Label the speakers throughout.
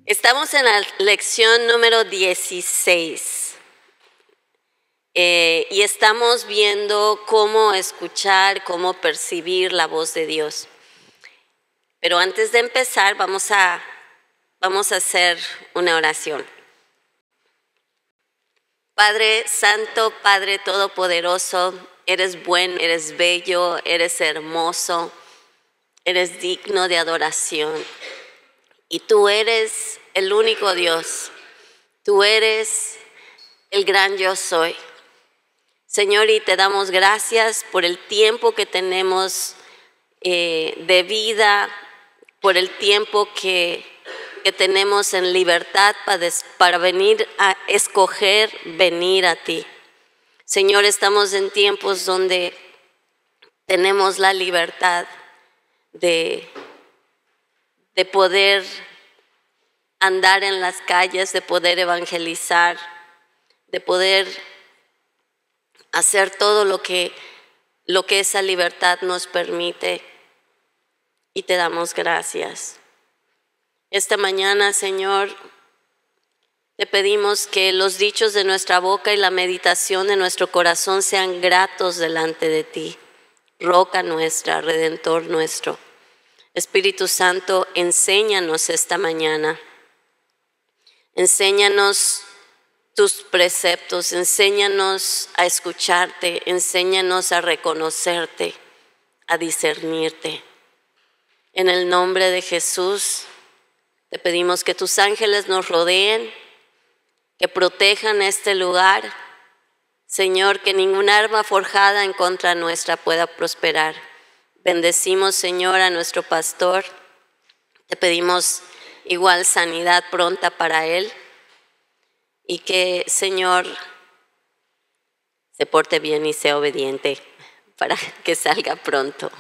Speaker 1: Estamos en la lección número 16 y estamos viendo cómo escuchar, cómo percibir la voz de Dios. Pero antes de empezar vamos a hacer una oración. Padre Santo, Padre Todopoderoso, eres bueno, eres bello, eres hermoso, eres digno de adoración. Y tú eres el único Dios, tú eres el gran yo soy. Señor, y te damos gracias por el tiempo que tenemos de vida, por el tiempo que tenemos en libertad para venir a escoger venir a ti. Señor, estamos en tiempos donde tenemos la libertad de poder andar en las calles, de poder evangelizar, de poder hacer todo lo que esa libertad nos permite. Y te damos gracias. Esta mañana, Señor, te pedimos que los dichos de nuestra boca y la meditación de nuestro corazón sean gratos delante de ti, roca nuestra, redentor nuestro. Espíritu Santo, enséñanos esta mañana. Enséñanos tus preceptos, enséñanos a escucharte, enséñanos a reconocerte, a discernirte. En el nombre de Jesús, te pedimos que tus ángeles nos rodeen, que protejan este lugar. Señor, que ningún arma forjada en contra nuestra pueda prosperar. Bendecimos, Señor, a nuestro pastor. Te pedimos igual sanidad pronta para él. Y que, Señor, se porte bien y sea obediente para que salga pronto.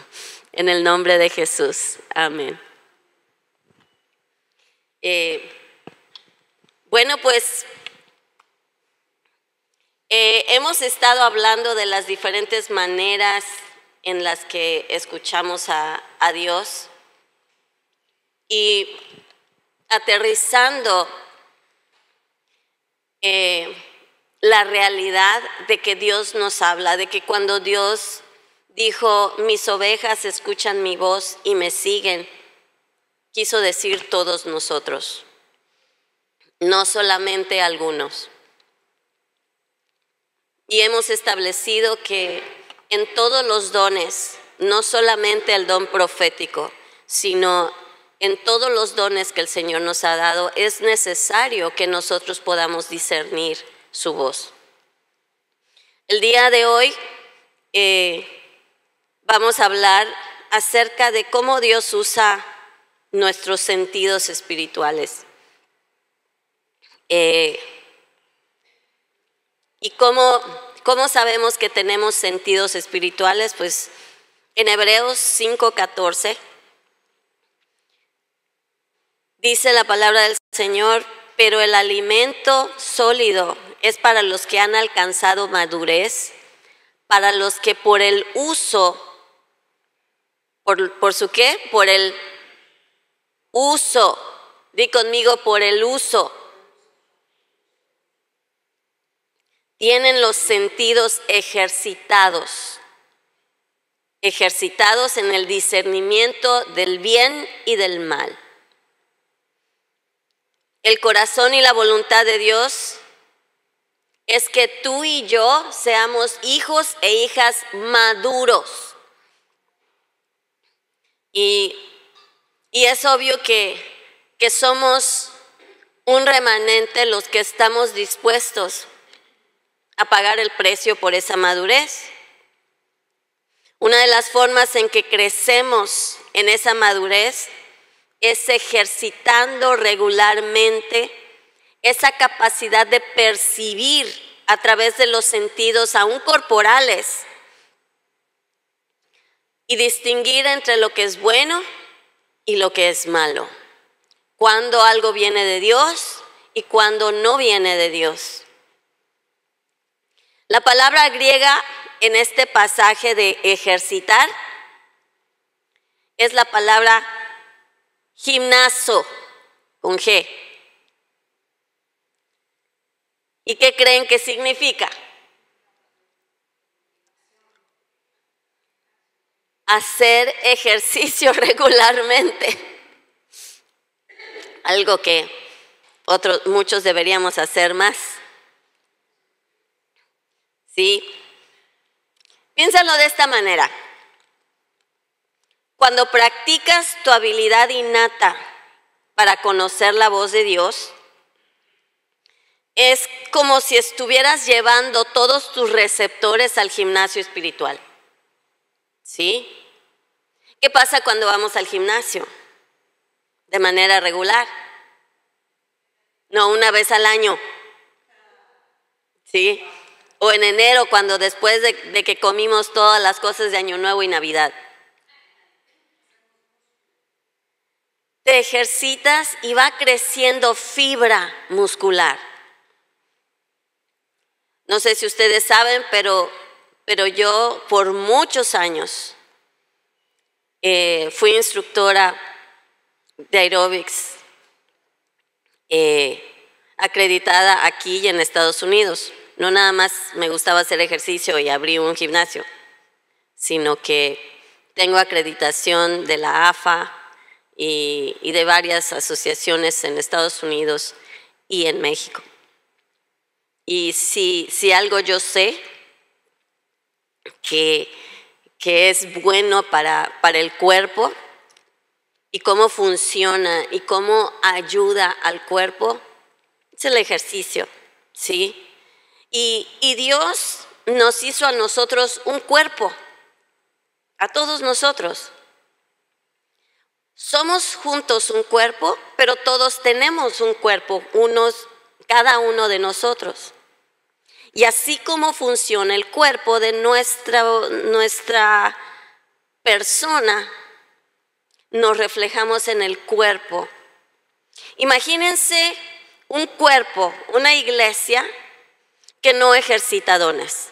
Speaker 1: En el nombre de Jesús. Amén. Bueno, pues hemos estado hablando de las diferentes maneras en las que escuchamos a Dios y aterrizando la realidad de que Dios nos habla, de que cuando Dios dijo, mis ovejas escuchan mi voz y me siguen, quiso decir todos nosotros, no solamente algunos. Y hemos establecido que en todos los dones, no solamente el don profético, sino en todos los dones que el Señor nos ha dado, es necesario que nosotros podamos discernir su voz. El día de hoy vamos a hablar acerca de cómo Dios usa nuestros sentidos espirituales. ¿Y cómo sabemos que tenemos sentidos espirituales? Pues en Hebreos 5:14 dice la palabra del Señor, pero el alimento sólido es para los que han alcanzado madurez, para los que por el uso, ¿por su qué? Por el uso, di conmigo, por el uso, tienen los sentidos ejercitados en el discernimiento del bien y del mal. El corazón y la voluntad de Dios es que tú y yo seamos hijos e hijas maduros. Y es obvio que somos un remanente los que estamos dispuestos a pagar el precio por esa madurez. Una de las formas en que crecemos en esa madurez es ejercitando regularmente esa capacidad de percibir a través de los sentidos, aún corporales, y distinguir entre lo que es bueno y lo que es malo, cuando algo viene de Dios y cuando no viene de Dios. La palabra griega en este pasaje de ejercitar es la palabra gimnazo, con G. ¿Y qué creen que significa? Hacer ejercicio regularmente. Algo que muchos deberíamos hacer más. ¿Sí? Piénsalo de esta manera. Cuando practicas tu habilidad innata para conocer la voz de Dios, es como si estuvieras llevando todos tus receptores al gimnasio espiritual. ¿Sí? ¿Qué pasa cuando vamos al gimnasio? De manera regular. No, una vez al año. ¿Sí? O en enero, cuando después de que comimos todas las cosas de Año Nuevo y Navidad. Te ejercitas y va creciendo fibra muscular. No sé si ustedes saben, pero yo por muchos años fui instructora de aeróbics acreditada aquí y en Estados Unidos. No nada más me gustaba hacer ejercicio y abrí un gimnasio, sino que tengo acreditación de la AFA y de varias asociaciones en Estados Unidos y en México. Y si algo yo sé que es bueno para el cuerpo y cómo funciona y cómo ayuda al cuerpo, es el ejercicio, ¿sí? Y Dios nos hizo a nosotros un cuerpo, a todos nosotros. Somos juntos un cuerpo, pero todos tenemos un cuerpo, cada uno de nosotros. Y así como funciona el cuerpo de nuestra persona, nos reflejamos en el cuerpo. Imagínense un cuerpo, una iglesia que no ejercita dones.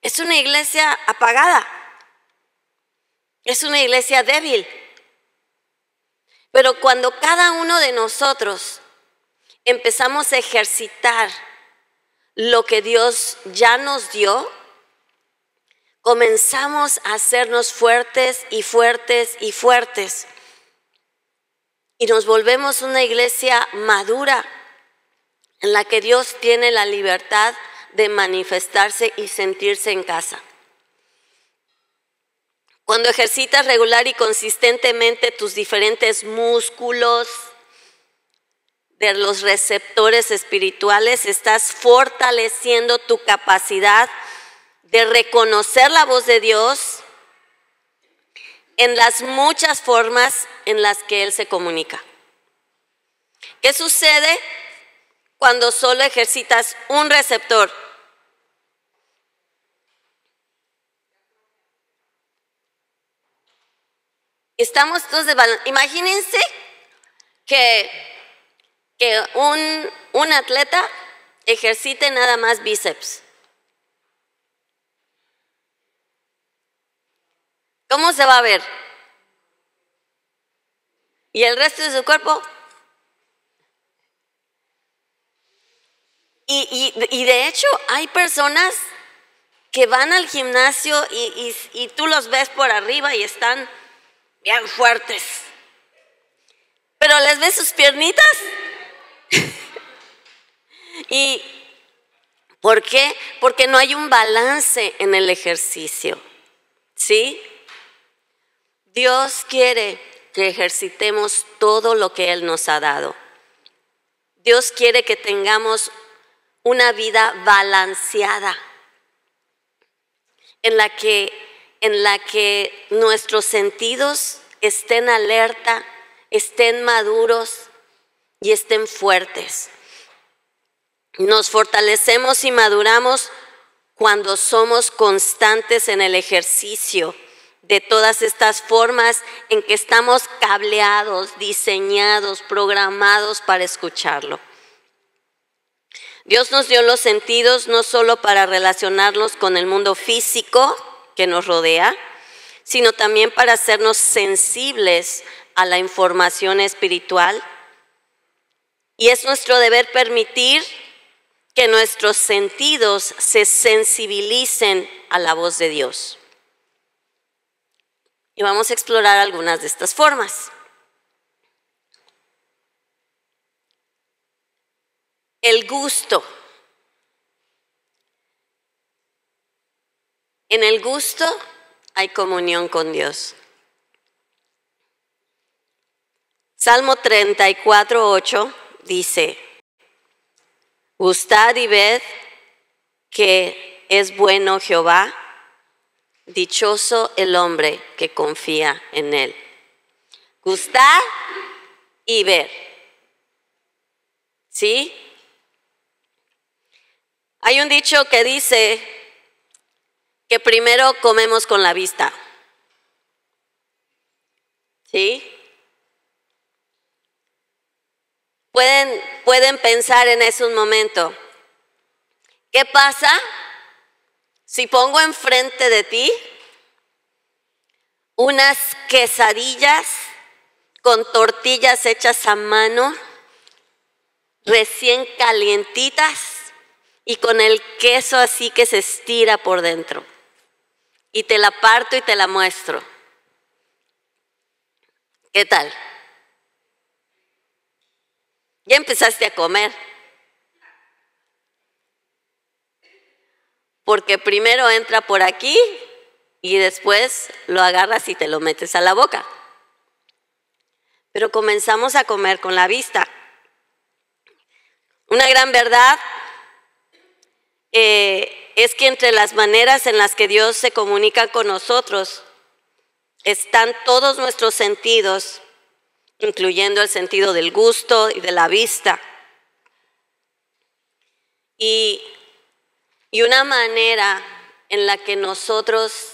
Speaker 1: Es una iglesia apagada. Es una iglesia débil. Pero cuando cada uno de nosotros empezamos a ejercitar lo que Dios ya nos dio, comenzamos a hacernos fuertes y fuertes y fuertes. Y nos volvemos una iglesia madura en la que Dios tiene la libertad de manifestarse y sentirse en casa. Cuando ejercitas regular y consistentemente tus diferentes músculos de los receptores espirituales, estás fortaleciendo tu capacidad de reconocer la voz de Dios en las muchas formas en las que Él se comunica. ¿Qué sucede cuando solo ejercitas un receptor? Estamos todos de balance. Imagínense que un atleta ejercite nada más bíceps. ¿Cómo se va a ver? ¿Y el resto de su cuerpo? Y de hecho hay personas que van al gimnasio y tú los ves por arriba y están bien fuertes. Pero les ves sus piernitas. ¿Y por qué? Porque no hay un balance en el ejercicio. ¿Sí? Dios quiere que ejercitemos todo lo que Él nos ha dado. Dios quiere que tengamos una vida balanceada, en la que nuestros sentidos estén alerta, estén maduros y estén fuertes. Nos fortalecemos y maduramos cuando somos constantes en el ejercicio de todas estas formas en que estamos cableados, diseñados, programados para escucharlo. Dios nos dio los sentidos no solo para relacionarnos con el mundo físico que nos rodea, sino también para hacernos sensibles a la información espiritual Y es nuestro deber permitir que nuestros sentidos se sensibilicen a la voz de Dios. Y vamos a explorar algunas de estas formas. El gusto. En el gusto hay comunión con Dios. Salmo 34:8 dice: gustad y ved que es bueno Jehová, dichoso el hombre que confía en él. Gustar y ver. ¿Sí? Hay un dicho que dice que primero comemos con la vista. ¿Sí? Pueden pensar en eso un momento. ¿Qué pasa si pongo enfrente de ti unas quesadillas con tortillas hechas a mano, recién calientitas y con el queso así que se estira por dentro? Y te la parto y te la muestro. ¿Qué tal? Ya empezaste a comer. Porque primero entra por aquí y después lo agarras y te lo metes a la boca. Pero comenzamos a comer con la vista. Una gran verdad es que entre las maneras en las que Dios se comunica con nosotros están todos nuestros sentidos, incluyendo el sentido del gusto y de la vista. Y una manera en la que nosotros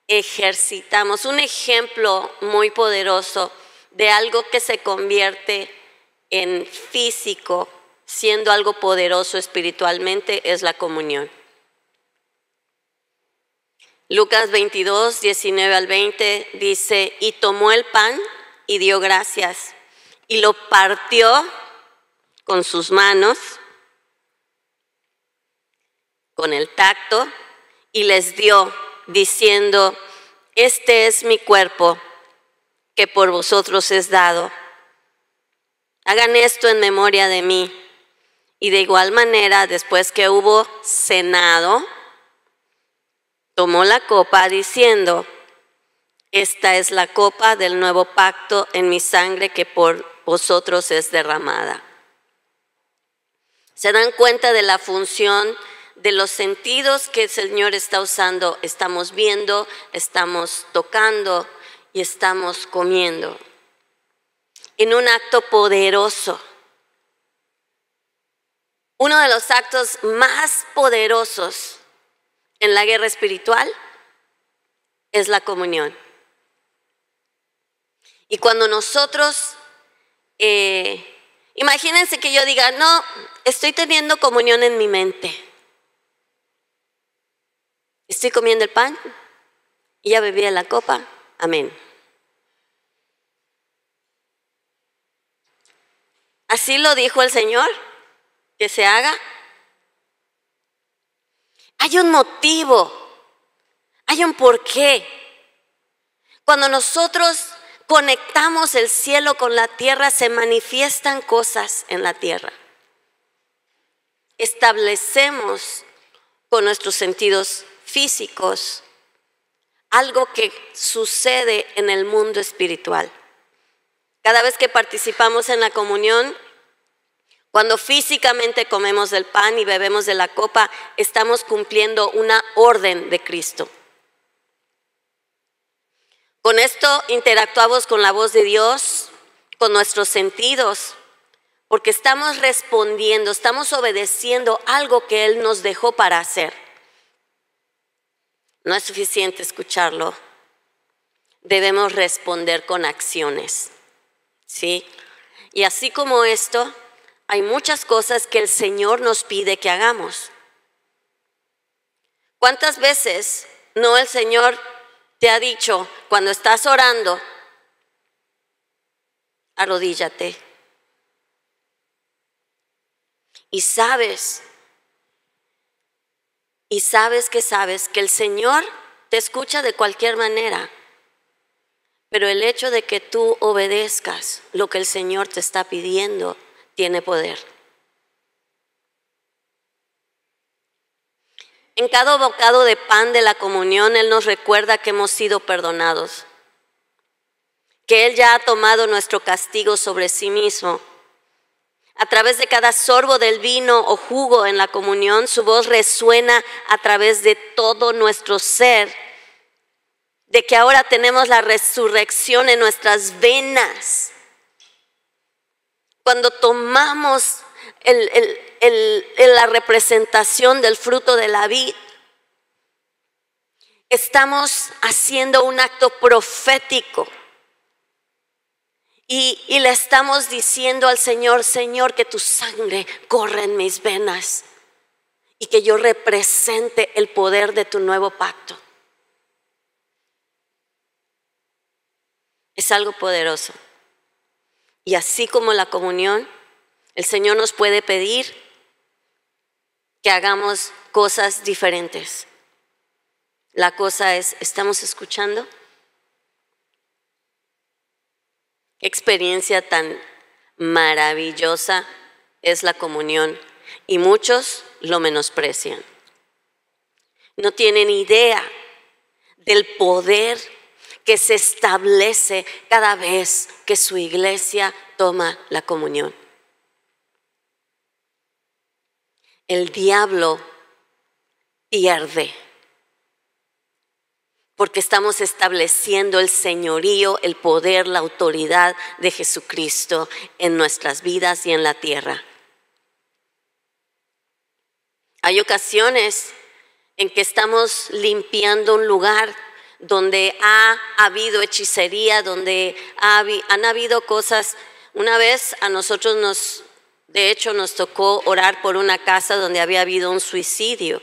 Speaker 1: ejercitamos, un ejemplo muy poderoso de algo que se convierte en físico, siendo algo poderoso espiritualmente, es la comunión. Lucas 22, 19 al 20 dice: y tomó el pan y dio gracias, y lo partió con sus manos, con el tacto, y les dio, diciendo: este es mi cuerpo, que por vosotros es dado. Hagan esto en memoria de mí. Y de igual manera, después que hubo cenado, tomó la copa diciendo: esta es la copa del nuevo pacto en mi sangre, que por vosotros es derramada. ¿Se dan cuenta de la función de los sentidos que el Señor está usando? Estamos viendo, estamos tocando y estamos comiendo. En un acto poderoso. Uno de los actos más poderosos en la guerra espiritual es la comunión. Y cuando nosotros, imagínense que yo diga: no, estoy teniendo comunión en mi mente. Estoy comiendo el pan y ya bebí de la copa. Amén. Así lo dijo el Señor, que se haga. Hay un motivo, hay un porqué. Cuando nosotros conectamos el cielo con la tierra, se manifiestan cosas en la tierra. Establecemos con nuestros sentidos físicos algo que sucede en el mundo espiritual. Cada vez que participamos en la comunión, cuando físicamente comemos del pan y bebemos de la copa, estamos cumpliendo una orden de Cristo. Con esto interactuamos con la voz de Dios, con nuestros sentidos, porque estamos respondiendo, estamos obedeciendo algo que Él nos dejó para hacer. No es suficiente escucharlo, debemos responder con acciones, ¿sí? Y así como esto, hay muchas cosas que el Señor nos pide que hagamos. ¿Cuántas veces no el Señor te ha dicho, cuando estás orando, arrodíllate? Y sabes que el Señor te escucha de cualquier manera, pero el hecho de que tú obedezcas lo que el Señor te está pidiendo tiene poder. En cada bocado de pan de la comunión, Él nos recuerda que hemos sido perdonados, que Él ya ha tomado nuestro castigo sobre sí mismo. A través de cada sorbo del vino o jugo en la comunión, su voz resuena a través de todo nuestro ser, de que ahora tenemos la resurrección en nuestras venas. Cuando tomamos la representación del fruto de la vid, estamos haciendo un acto profético y le estamos diciendo al Señor: Señor, que tu sangre corra en mis venas y que yo represente el poder de tu nuevo pacto. Es algo poderoso. Y así como la comunión, el Señor nos puede pedir que hagamos cosas diferentes. La cosa es, ¿estamos escuchando? Qué experiencia tan maravillosa es la comunión, y muchos lo menosprecian. No tienen idea del poder que se establece cada vez que su iglesia toma la comunión. El diablo pierde, porque estamos estableciendo el señorío, el poder, la autoridad de Jesucristo en nuestras vidas y en la tierra. Hay ocasiones en que estamos limpiando un lugar donde ha habido hechicería, donde han habido cosas. Una vez a nosotros nos tocó orar por una casa donde había habido un suicidio.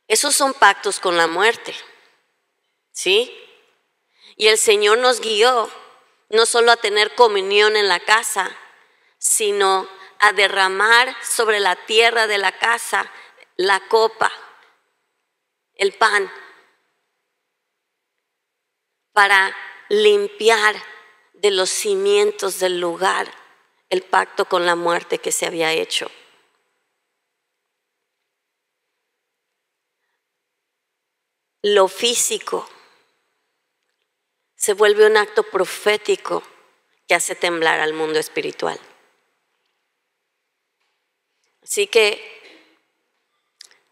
Speaker 1: Esos son pactos con la muerte, ¿sí? Y el Señor nos guió no solo a tener comunión en la casa, sino a derramar sobre la tierra de la casa la copa, el pan, para limpiar de los cimientos del lugar el pacto con la muerte que se había hecho. Lo físico se vuelve un acto profético que hace temblar al mundo espiritual. Así que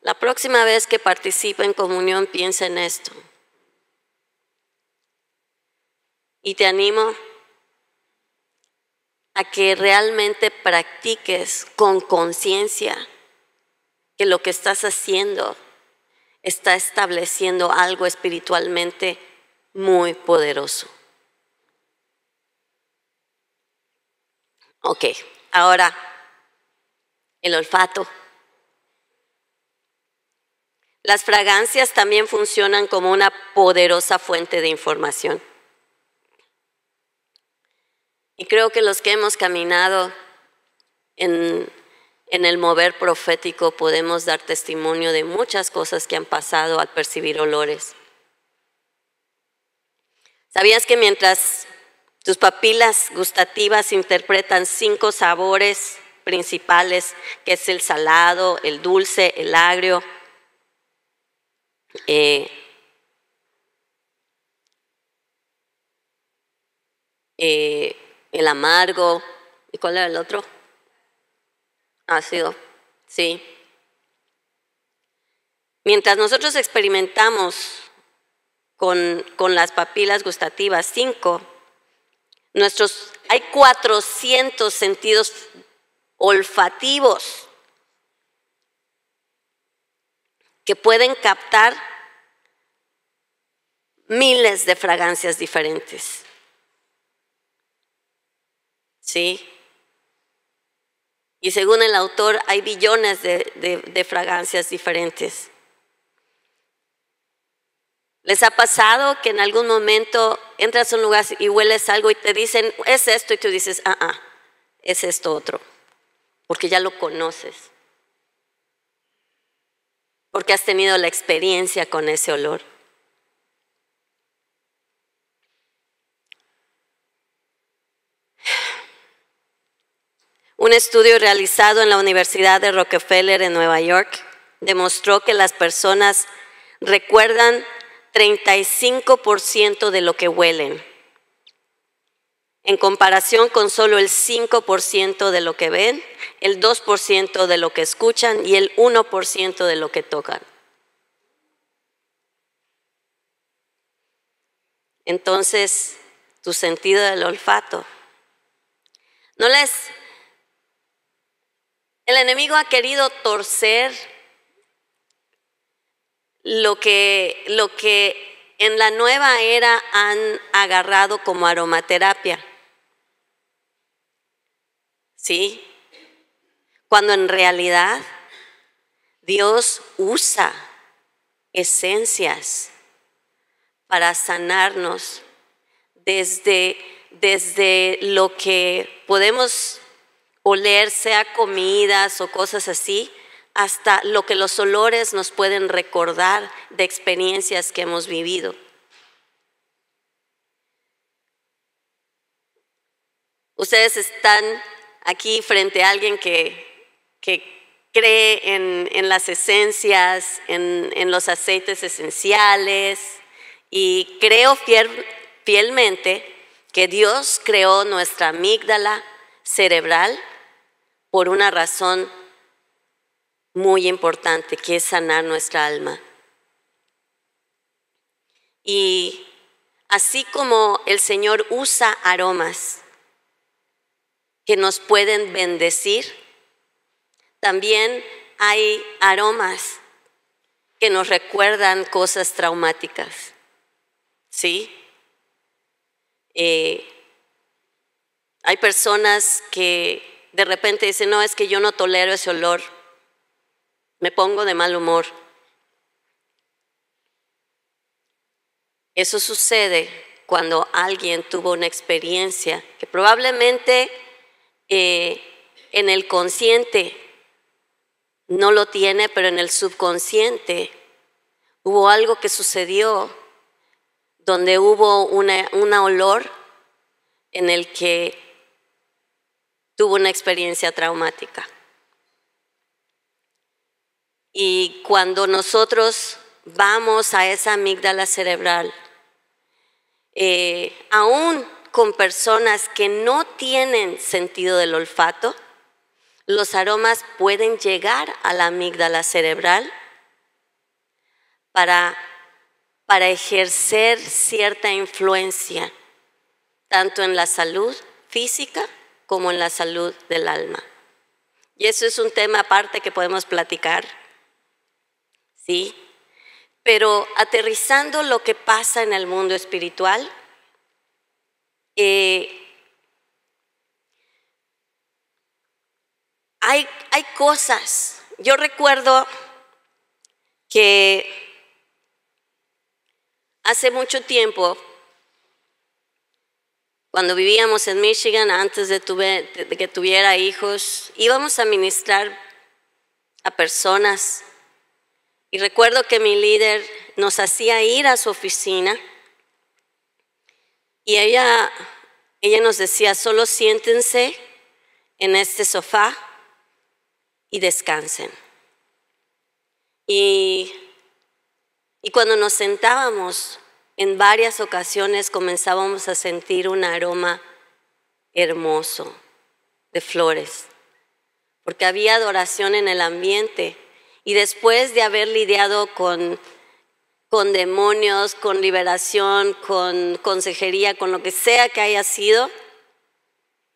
Speaker 1: la próxima vez que participe en comunión, piensa en esto. Y te animo a que realmente practiques con conciencia que lo que estás haciendo está estableciendo algo espiritualmente muy poderoso. Ok, ahora el olfato. Las fragancias también funcionan como una poderosa fuente de información. Y creo que los que hemos caminado en el mover profético podemos dar testimonio de muchas cosas que han pasado al percibir olores. ¿Sabías que mientras tus papilas gustativas interpretan 5 sabores principales, que es el salado, el dulce, el agrio, el amargo, ¿y cuál era el otro? Ácido, sí. Mientras nosotros experimentamos con las papilas gustativas 5, hay 400 sentidos olfativos que pueden captar miles de fragancias diferentes. ¿Sí? Y según el autor, hay billones de fragancias diferentes. ¿Les ha pasado que en algún momento entras a un lugar y hueles algo y te dicen, es esto, y tú dices, es esto otro, porque ya lo conoces, porque has tenido la experiencia con ese olor. Un estudio realizado en la Universidad de Rockefeller en Nueva York demostró que las personas recuerdan 35% de lo que huelen, en comparación con solo el 5% de lo que ven, el 2% de lo que escuchan y el 1% de lo que tocan. Entonces, tu sentido del olfato. El enemigo ha querido torcer lo que en la nueva era han agarrado como aromaterapia. ¿Sí? Cuando en realidad Dios usa esencias para sanarnos desde lo que podemos oler, sea comidas o cosas así, hasta lo que los olores nos pueden recordar de experiencias que hemos vivido. Ustedes están aquí frente a alguien que cree en las esencias, en los aceites esenciales, y creo fielmente que Dios creó nuestra amígdala cerebral por una razón muy importante, que es sanar nuestra alma. Y así como el Señor usa aromas que nos pueden bendecir, también hay aromas que nos recuerdan cosas traumáticas, ¿sí? Hay personas que de repente dicen, no, es que yo no tolero ese olor, me pongo de mal humor. Eso sucede cuando alguien tuvo una experiencia que probablemente en el consciente no lo tiene, pero en el subconsciente hubo algo que sucedió donde hubo un olor en el que tuvo una experiencia traumática. Y cuando nosotros vamos a esa amígdala cerebral, aún con personas que no tienen sentido del olfato, los aromas pueden llegar a la amígdala cerebral para ejercer cierta influencia, tanto en la salud física como en la salud del alma. Y eso es un tema aparte que podemos platicar, ¿sí? Pero aterrizando lo que pasa en el mundo espiritual, hay cosas. Yo recuerdo que hace mucho tiempo, cuando vivíamos en Michigan, antes de que tuviera hijos, íbamos a ministrar a personas. Y recuerdo que mi líder nos hacía ir a su oficina y ella nos decía, solo siéntense en este sofá y descansen. Y cuando nos sentábamos, en varias ocasiones comenzábamos a sentir un aroma hermoso de flores, porque había adoración en el ambiente. Y después de haber lidiado con demonios, con liberación, con consejería, con lo que sea que haya sido,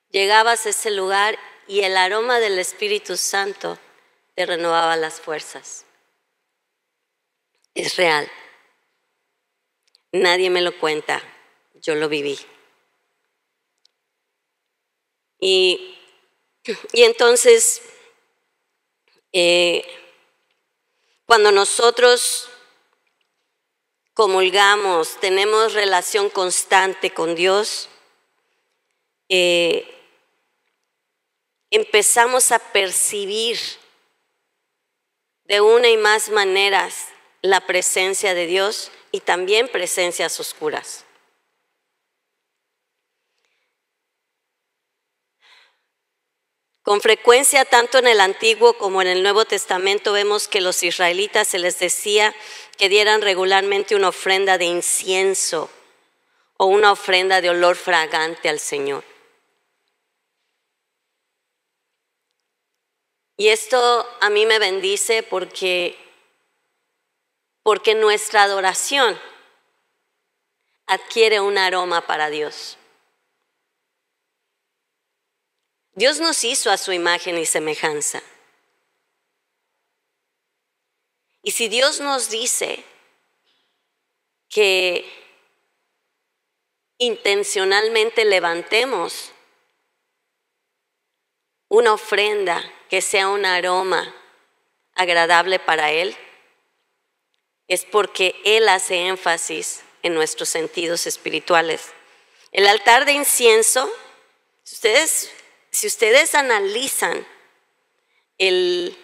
Speaker 1: llegabas a ese lugar y el aroma del Espíritu Santo te renovaba las fuerzas. Es real. Nadie me lo cuenta, yo lo viví. Y entonces, cuando nosotros comulgamos, tenemos relación constante con Dios, empezamos a percibir de una y más maneras la presencia de Dios y también presencias oscuras. Con frecuencia, tanto en el Antiguo como en el Nuevo Testamento, vemos que los israelitas se les decía que dieran regularmente una ofrenda de incienso o una ofrenda de olor fragante al Señor. Y esto a mí me bendice porque nuestra adoración adquiere un aroma para Dios. Dios nos hizo a su imagen y semejanza. Y si Dios nos dice que intencionalmente levantemos una ofrenda que sea un aroma agradable para Él, es porque Él hace énfasis en nuestros sentidos espirituales. El altar de incienso, si ustedes analizan el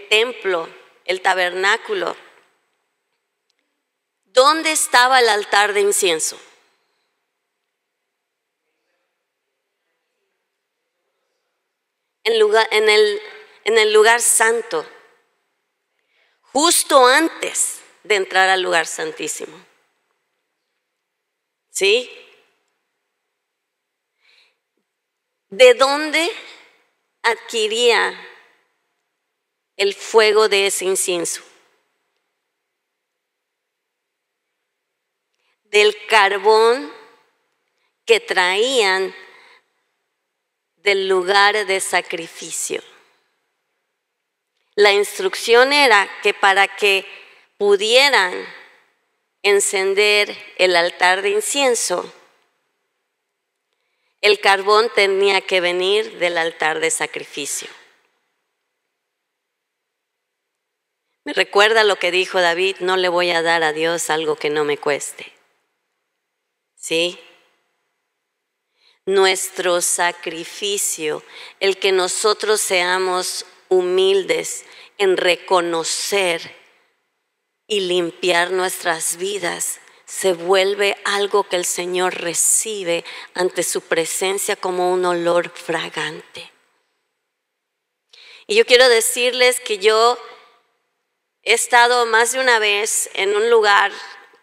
Speaker 1: templo, el tabernáculo, ¿dónde estaba el altar de incienso? En el lugar santo, justo antes de entrar al lugar santísimo. ¿Sí? ¿De dónde adquiría el fuego de ese incienso? Del carbón que traían del lugar de sacrificio. La instrucción era que para que pudieran encender el altar de incienso, el carbón tenía que venir del altar de sacrificio. Me recuerda lo que dijo David: no le voy a dar a Dios algo que no me cueste. ¿Sí? Nuestro sacrificio, el que nosotros seamos humildes en reconocer y limpiar nuestras vidas, se vuelve algo que el Señor recibe ante su presencia como un olor fragante. Y yo quiero decirles que yo he estado más de una vez en un lugar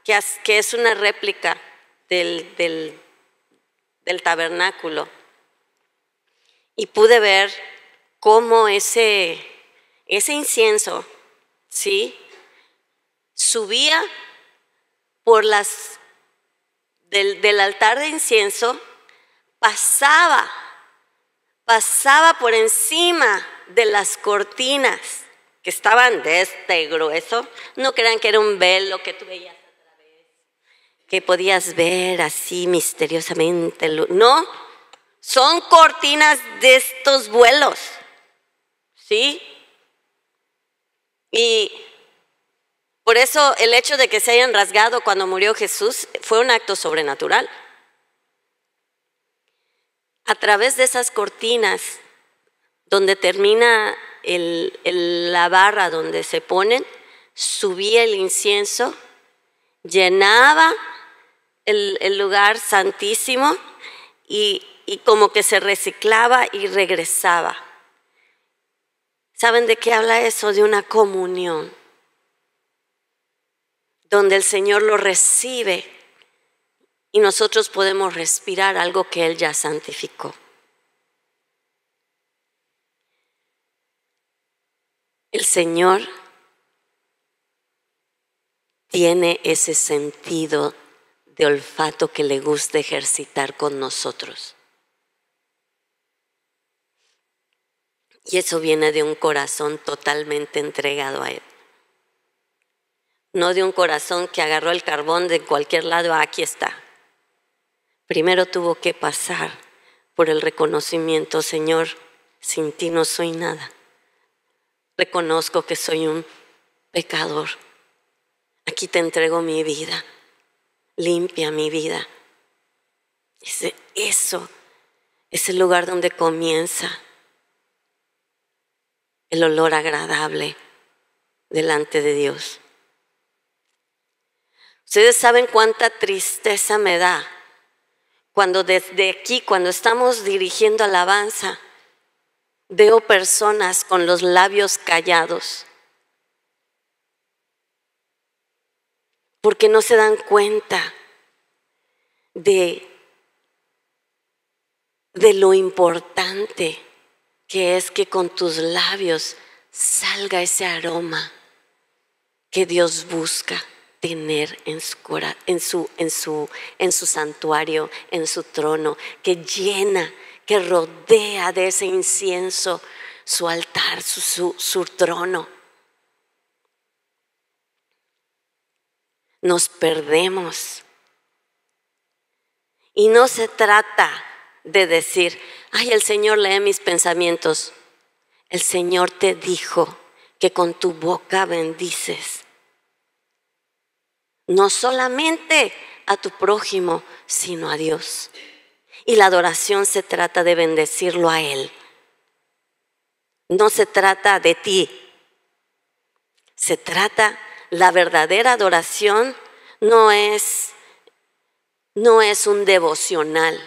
Speaker 1: que es una réplica del tabernáculo, y pude ver cómo ese incienso, ¿sí?, subía por del altar de incienso, pasaba por encima de las cortinas que estaban de este grueso. No crean que era un velo que tú veías a través, que podías ver así misteriosamente. No, son cortinas de estos vuelos, ¿sí? Y por eso el hecho de que se hayan rasgado cuando murió Jesús fue un acto sobrenatural. A través de esas cortinas, donde termina la barra donde se ponen, subía el incienso, llenaba el lugar santísimo y como que se reciclaba y regresaba. ¿Saben de qué habla eso? De una comunión, donde el Señor lo recibe y nosotros podemos respirar algo que Él ya santificó. El Señor tiene ese sentido de olfato que le gusta ejercitar con nosotros. Y eso viene de un corazón totalmente entregado a Él. No de un corazón que agarró el carbón de cualquier lado, aquí está. Primero tuvo que pasar por el reconocimiento: Señor, sin ti no soy nada. Reconozco que soy un pecador. Aquí te entrego mi vida. Limpia mi vida. Eso es el lugar donde comienza el olor agradable delante de Dios. Ustedes saben cuánta tristeza me da cuando desde aquí, cuando estamos dirigiendo alabanza, veo personas con los labios callados, porque no se dan cuenta de lo importante que es que con tus labios salga ese aroma que Dios busca tener en su santuario, en su trono, que llena, que rodea de ese incienso su altar, su trono. Nos perdemos. Y no se trata de decir, ay, el Señor lee mis pensamientos. El Señor te dijo que con tu boca bendices. No solamente a tu prójimo, sino a Dios. Y la adoración se trata de bendecirlo a Él. No se trata de ti. Se trata, la verdadera adoración no es un devocional.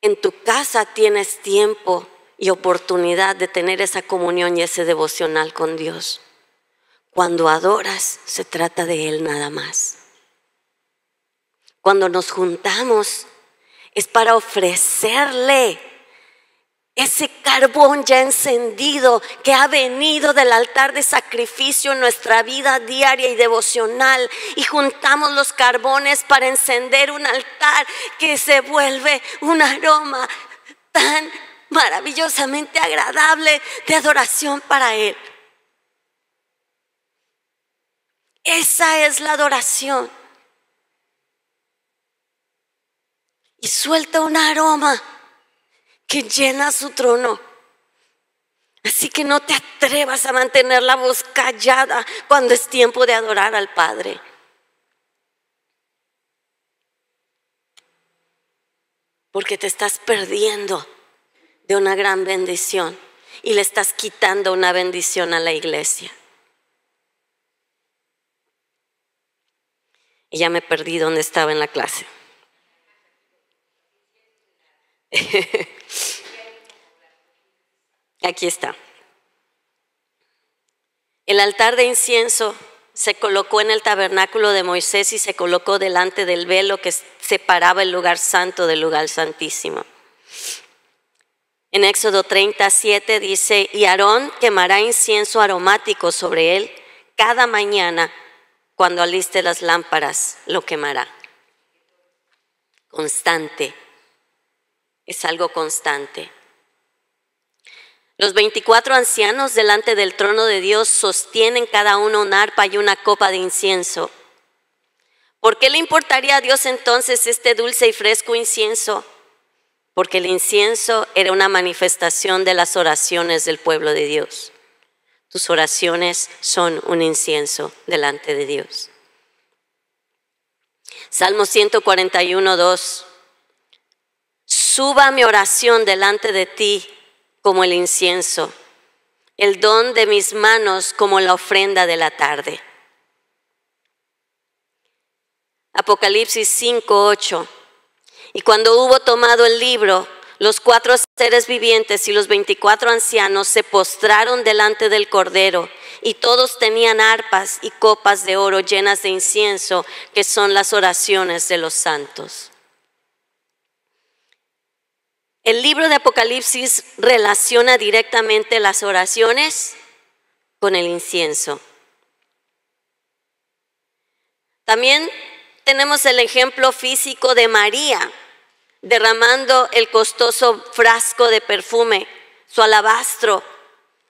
Speaker 1: En tu casa tienes tiempo y oportunidad de tener esa comunión y ese devocional con Dios. Cuando adoras, se trata de Él nada más. Cuando nos juntamos, es para ofrecerle ese carbón ya encendido que ha venido del altar de sacrificio en nuestra vida diaria y devocional, y juntamos los carbones para encender un altar que se vuelve un aroma tan maravillosamente agradable de adoración para Él. Esa es la adoración. Y suelta un aroma que llena su trono. Así que no te atrevas a mantener la voz callada cuando es tiempo de adorar al Padre. Porque te estás perdiendo de una gran bendición y le estás quitando una bendición a la iglesia. Y ya me perdí donde estaba en la clase. Aquí está. El altar de incienso se colocó en el tabernáculo de Moisés y se colocó delante del velo que separaba el lugar santo del lugar santísimo. En Éxodo 37 dice, y Aarón quemará incienso aromático sobre él cada mañana. Cuando aliste las lámparas, lo quemará. Constante. Es algo constante. Los 24 ancianos delante del trono de Dios sostienen cada uno una arpa y una copa de incienso. ¿Por qué le importaría a Dios entonces este dulce y fresco incienso? Porque el incienso era una manifestación de las oraciones del pueblo de Dios. Tus oraciones son un incienso delante de Dios. Salmo 141, 2. Suba mi oración delante de ti como el incienso, el don de mis manos como la ofrenda de la tarde. Apocalipsis 5, 8. Y cuando hubo tomado el libro, los 4 seres vivientes y los 24 ancianos se postraron delante del Cordero, y todos tenían arpas y copas de oro llenas de incienso, que son las oraciones de los santos. El libro de Apocalipsis relaciona directamente las oraciones con el incienso. También tenemos el ejemplo físico de María derramando el costoso frasco de perfume, su alabastro,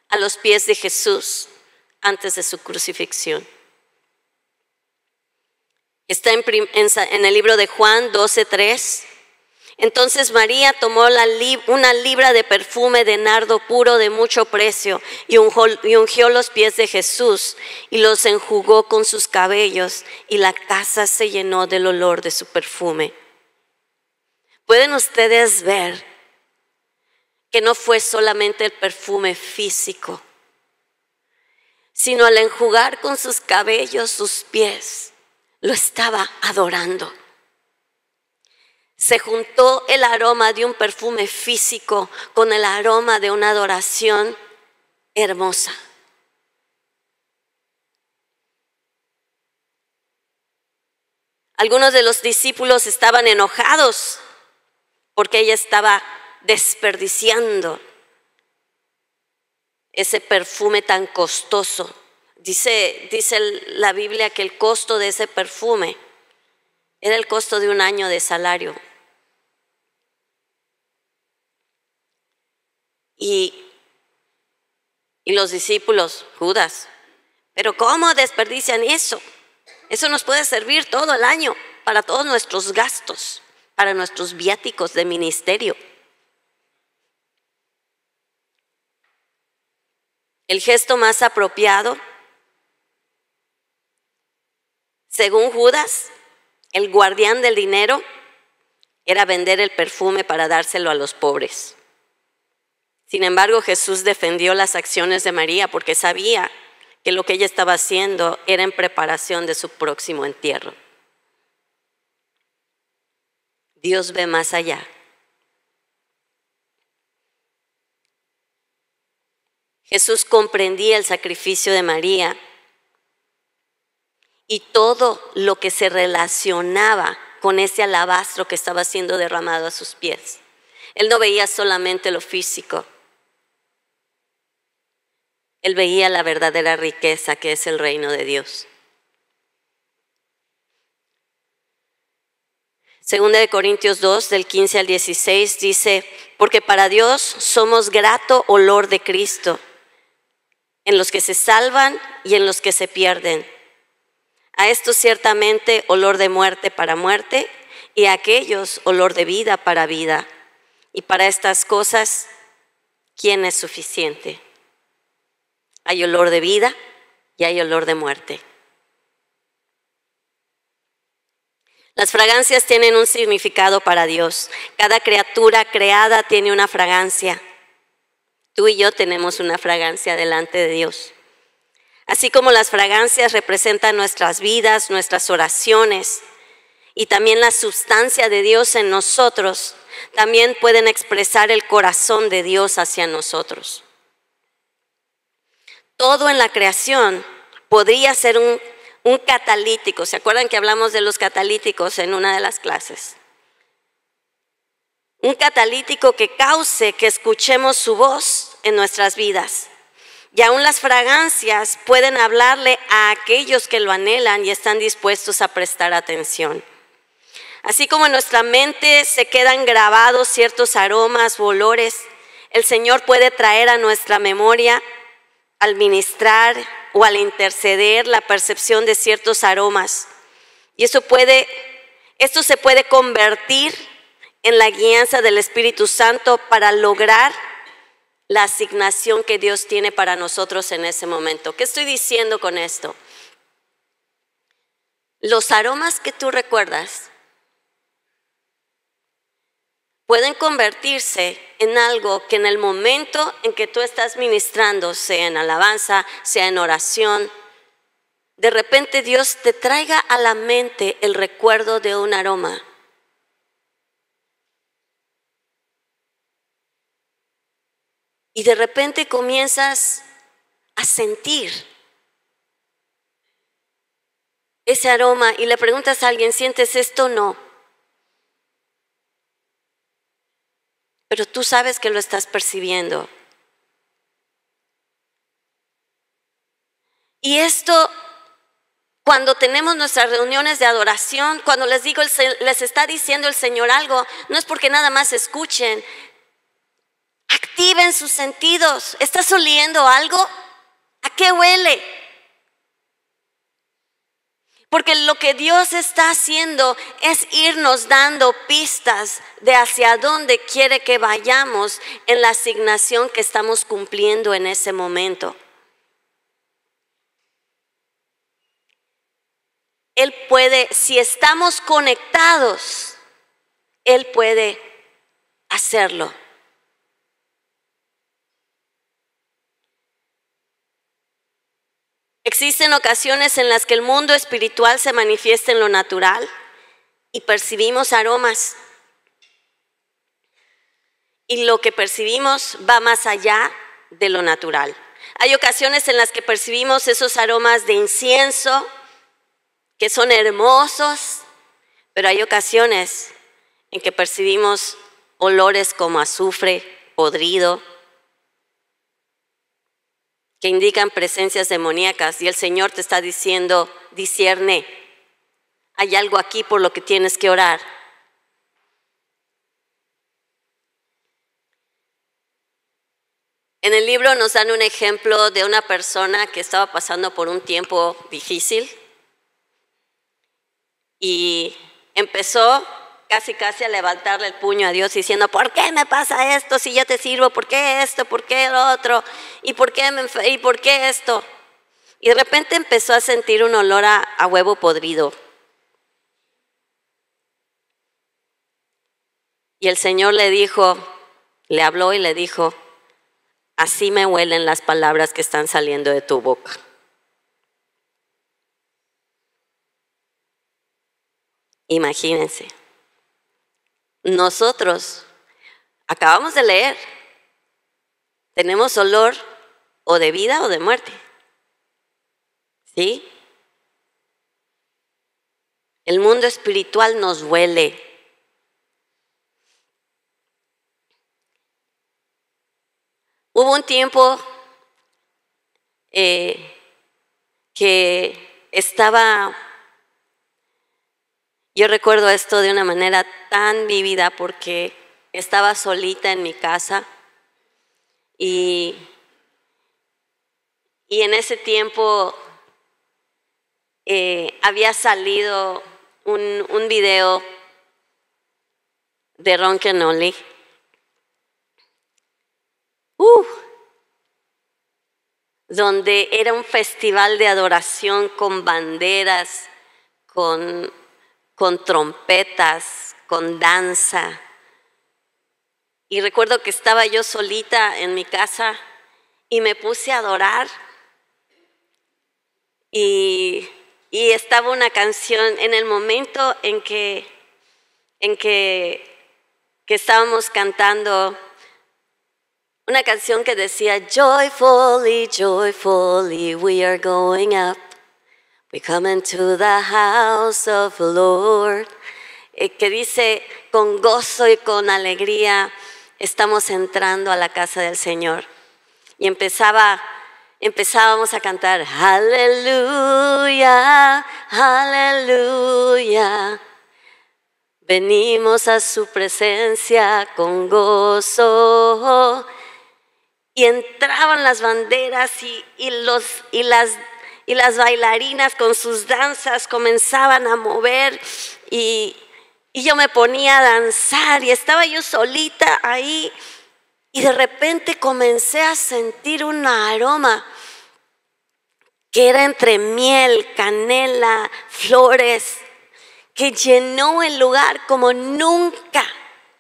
Speaker 1: a los pies de Jesús antes de su crucifixión. Está en el libro de Juan 12:3. Entonces María tomó una libra de perfume de nardo puro de mucho precio y ungió los pies de Jesús y los enjugó con sus cabellos, y la casa se llenó del olor de su perfume. Pueden ustedes ver que no fue solamente el perfume físico, sino al enjugar con sus cabellos sus pies, lo estaba adorando. Se juntó el aroma de un perfume físico con el aroma de una adoración hermosa. Algunos de los discípulos estaban enojados porque ella estaba desperdiciando ese perfume tan costoso. Dice la Biblia que el costo de ese perfume era el costo de un año de salario. Y los discípulos, Judas, ¿pero cómo desperdician eso? Eso nos puede servir todo el año para todos nuestros gastos, para nuestros viáticos de ministerio. El gesto más apropiado, según Judas, el guardián del dinero, era vender el perfume para dárselo a los pobres. Sin embargo, Jesús defendió las acciones de María porque sabía que lo que ella estaba haciendo era en preparación de su próximo entierro. Dios ve más allá. Jesús comprendía el sacrificio de María y todo lo que se relacionaba con ese alabastro que estaba siendo derramado a sus pies. Él no veía solamente lo físico. Él veía la verdadera riqueza que es el reino de Dios. Segunda de Corintios 2, del 15 al 16, dice: porque para Dios somos grato olor de Cristo, en los que se salvan y en los que se pierden. A estos ciertamente olor de muerte para muerte, y a aquellos olor de vida para vida. Y para estas cosas, ¿quién es suficiente? Hay olor de vida y hay olor de muerte. Las fragancias tienen un significado para Dios. Cada criatura creada tiene una fragancia. Tú y yo tenemos una fragancia delante de Dios. Así como las fragancias representan nuestras vidas, nuestras oraciones y también la sustancia de Dios en nosotros, también pueden expresar el corazón de Dios hacia nosotros. Todo en la creación podría ser un catalítico. ¿Se acuerdan que hablamos de los catalíticos en una de las clases? Un catalítico que cause que escuchemos su voz en nuestras vidas. Y aún las fragancias pueden hablarle a aquellos que lo anhelan y están dispuestos a prestar atención. Así como en nuestra mente se quedan grabados ciertos aromas o olores, el Señor puede traer a nuestra memoria al ministrar o al interceder la percepción de ciertos aromas. Y esto se puede convertir en la guianza del Espíritu Santo para lograr la asignación que Dios tiene para nosotros en ese momento. ¿Qué estoy diciendo con esto? Los aromas que tú recuerdas pueden convertirse en algo que en el momento en que tú estás ministrando, sea en alabanza, sea en oración, de repente Dios te traiga a la mente el recuerdo de un aroma. Y de repente comienzas a sentir ese aroma y le preguntas a alguien: ¿sientes esto? No. Pero tú sabes que lo estás percibiendo. Y esto, cuando tenemos nuestras reuniones de adoración, cuando les está diciendo el Señor algo, no es porque nada más escuchen. Activen sus sentidos. ¿Estás oliendo algo? ¿A qué huele? Porque lo que Dios está haciendo es irnos dando pistas de hacia dónde quiere que vayamos en la asignación que estamos cumpliendo en ese momento. Él puede, si estamos conectados Él puede hacerlo. Existen ocasiones en las que el mundo espiritual se manifiesta en lo natural y percibimos aromas. Y lo que percibimos va más allá de lo natural. Hay ocasiones en las que percibimos esos aromas de incienso que son hermosos, pero hay ocasiones en que percibimos olores como azufre podrido, que indican presencias demoníacas, y el Señor te está diciendo, discierne, hay algo aquí por lo que tienes que orar. En el libro nos dan un ejemplo de una persona que estaba pasando por un tiempo difícil y empezó casi a levantarle el puño a Dios diciendo, ¿por qué me pasa esto si yo te sirvo? ¿Por qué esto? ¿Por qué lo otro? ¿Y por qué esto? Y de repente empezó a sentir un olor a huevo podrido. Y el Señor le habló y le dijo, así me huelen las palabras que están saliendo de tu boca. Imagínense. Nosotros acabamos de leer, tenemos olor o de vida o de muerte. ¿Sí? El mundo espiritual nos huele. Hubo un tiempo que estaba, yo recuerdo esto de una manera tan vívida porque estaba solita en mi casa y en ese tiempo había salido un video de Ron Kenoly. Donde era un festival de adoración con banderas, con trompetas, con danza. Y recuerdo que estaba yo solita en mi casa y me puse a adorar. Y estaba una canción en el momento en que estábamos cantando una canción que decía, joyfully, joyfully, we are going up. We come into the house of the Lord. Que dice, con gozo y con alegría, estamos entrando a la casa del Señor. Y empezábamos a cantar, aleluya, aleluya. Venimos a su presencia con gozo. Y entraban las banderas y las bailarinas con sus danzas comenzaban a mover y yo me ponía a danzar y estaba yo solita ahí y de repente comencé a sentir un aroma que era entre miel, canela, flores, que llenó el lugar como nunca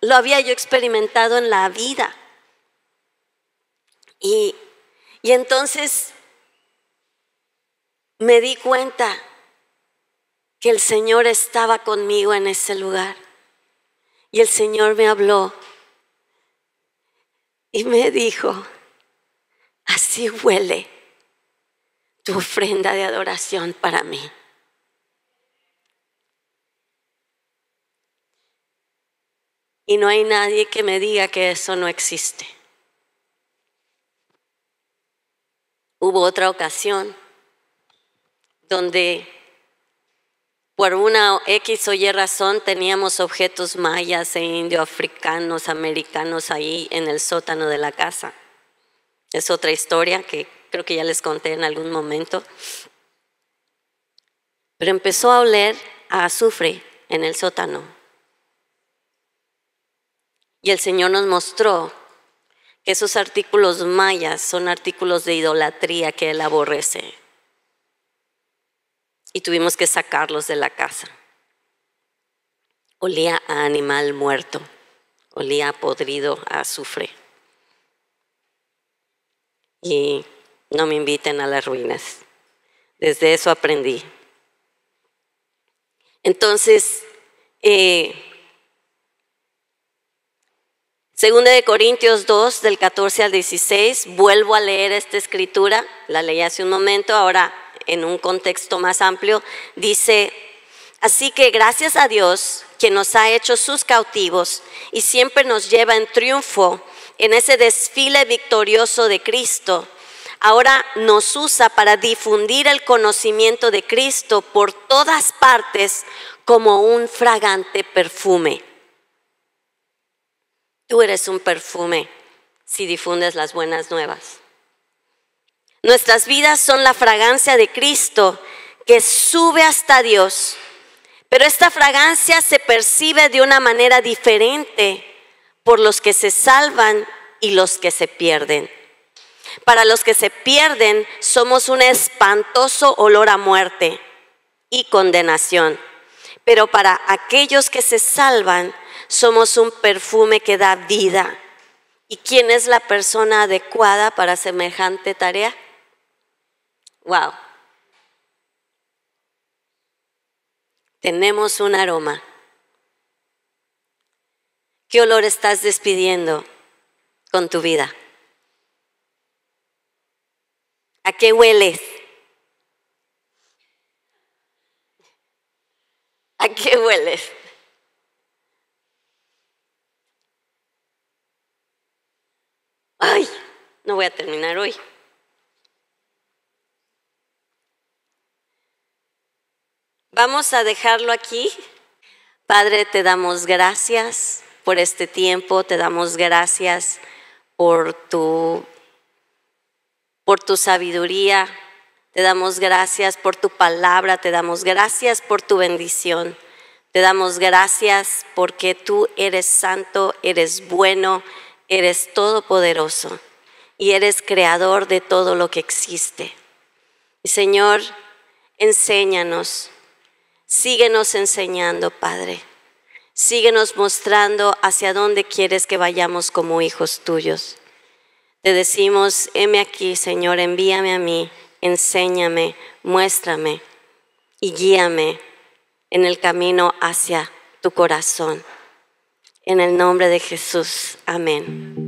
Speaker 1: lo había yo experimentado en la vida. Y entonces me di cuenta que el Señor estaba conmigo en ese lugar. Y el Señor me habló y me dijo, así huele tu ofrenda de adoración para mí. Y no hay nadie que me diga que eso no existe. Hubo otra ocasión donde por una X o Y razón teníamos objetos mayas e indioafricanos, americanos ahí en el sótano de la casa. Es otra historia que creo que ya les conté en algún momento. Pero empezó a oler a azufre en el sótano. Y el Señor nos mostró que esos artículos mayas son artículos de idolatría que Él aborrece. Y tuvimos que sacarlos de la casa. olía a animal muerto, olía a podrido, a azufre. Y no me inviten a las ruinas. Desde eso aprendí. Entonces, Segunda de Corintios 2, del 14 al 16, vuelvo a leer esta escritura, la leí hace un momento, ahora en un contexto más amplio, dice: así que gracias a Dios, quien nos ha hecho sus cautivos y siempre nos lleva en triunfo en ese desfile victorioso de Cristo, ahora nos usa para difundir el conocimiento de Cristo por todas partes como un fragante perfume. Tú eres un perfume si difundes las buenas nuevas. Nuestras vidas son la fragancia de Cristo que sube hasta Dios, pero esta fragancia se percibe de una manera diferente por los que se salvan y los que se pierden. Para los que se pierden somos un espantoso olor a muerte y condenación, pero para aquellos que se salvan somos un perfume que da vida. ¿Y quién es la persona adecuada para semejante tarea? Wow. Tenemos un aroma. ¿Qué olor estás despidiendo con tu vida? ¿A qué hueles? ¿A qué hueles? Ay, no voy a terminar hoy. Vamos a dejarlo aquí. Padre, te damos gracias por este tiempo, te damos gracias por tu sabiduría, te damos gracias por tu palabra, te damos gracias por tu bendición, te damos gracias porque tú eres santo, eres bueno, eres todopoderoso y eres creador de todo lo que existe. Y Señor, enséñanos, síguenos enseñando, Padre. Síguenos mostrando hacia dónde quieres que vayamos como hijos tuyos. Te decimos: heme aquí, Señor, envíame a mí, enséñame, muéstrame y guíame en el camino hacia tu corazón. En el nombre de Jesús, amén.